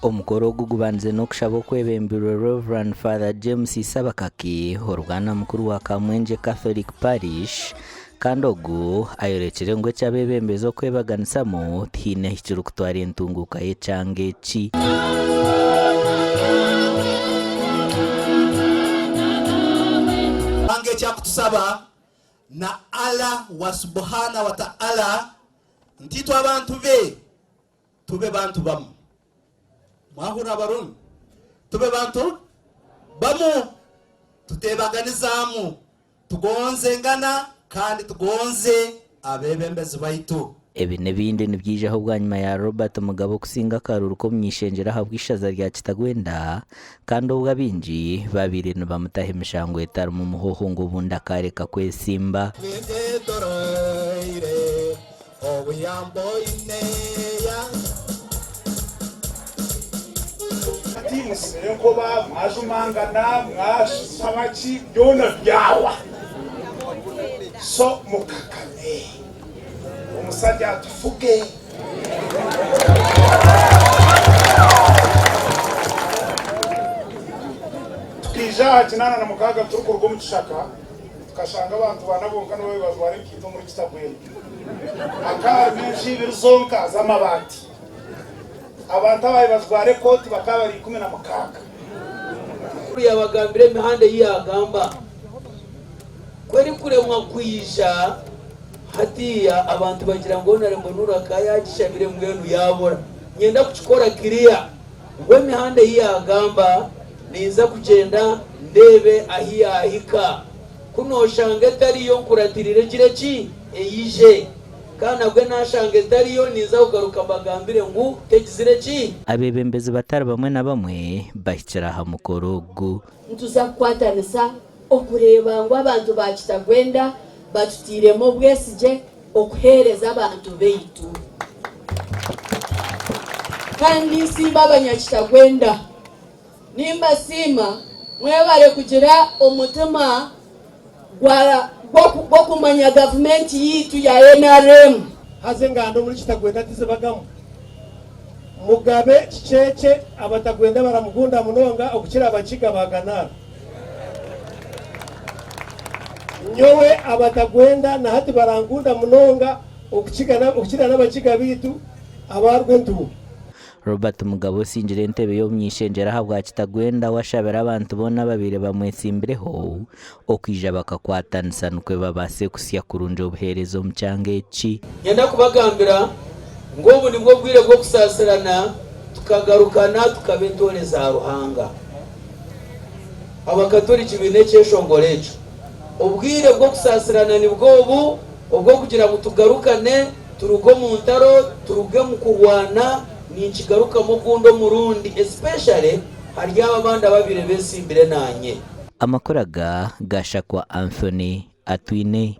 Omukoro gubanze no kushaba kwebembera Reverend Father James Sabakaki orugana mukuru wa Kamwenje Catholic Parish kandi ogu ayorekere ngo cyabebembezo kwebaganisamo tine hicuru kutwara entunguka y'ecanga eki bange cyakutusaba na Allah wa subhana wa ta'ala ntitwa abantu be tube bantu bamu mwahura barundi tube bantu bamu tutebaganizamu tugonze ngana kandi tugonze abebembezi baitu ebi nebindi nibyijeho bwa nyuma ya Robert Mugabo kusinga karuru ko myishengera habwa ishaza rya Kitagwenda kandi ubwo abinji babiri bamutaha imishango etara mu muhoho ngo bunda kareka kwesimba ko ba mwajumangana mwasabaki byona byawa so mukakane umusajja tufuge tukija kinana na mukaga turuko rwo mushaka tukashanga abantu banabonga no bazware kito muri Kitagwenda akamenshi birzonka z'amabati abantu abaye bazware koti bakabari 16 yabagambire imihanda yiyagamba kweri kuremwa kuyija hatiya abantu bagira ngo narembo nuraka yagishabire mwenu yabora nyenda kuchikora kiriya ngo imihanda yiyagamba niza kugenda ndebe ahiyahika kuno shange tariyo nkuratirire kireki eyije kana gwe nashange tariyo niza kugaruka bagambire ngo tegizire ki abebembezi batara bamwe na bamwe bahikira ha mukorogu ntuza kwatanisa okureba ngo abantu ba Kitagwenda batutiremo bwesije okuhereza abantu beitu kandi simba abanyakitagwenda nimba sima mwebare kugira umutima gwa kumanya government yitu ya NRM haze ngando muri Kitagwenda tizebagamo Mugabe Cece abatagwenda baramugunda munonga okukira abakiga baganara nyowe abatagwenda na hati barangunda munonga okukira n'abakiga bitu abarwe ntu Robert Mugabo sinjire ntebe yo myishengera habwa Kitagwenda washabera abantu bona babire bamwesimbireho okwija bakakwatanisa nkwe babase kusya kurunje obuherezo mcyange eki yenda kubagambira ngo ubu nibwo bwire bwo kusasirana tukagarukana tukabetoreza ruhanga abakatoliki binekeshongorejo ubwire bwo kusasirana nibwo ubu ubwo kugira ngo tugarukane turugo mu ntaro turuge mu kurwana ninchigaruka mukundo murundi especially hari ababanda babire besimbire nanye amakoraga gashakwa Anthony Atwine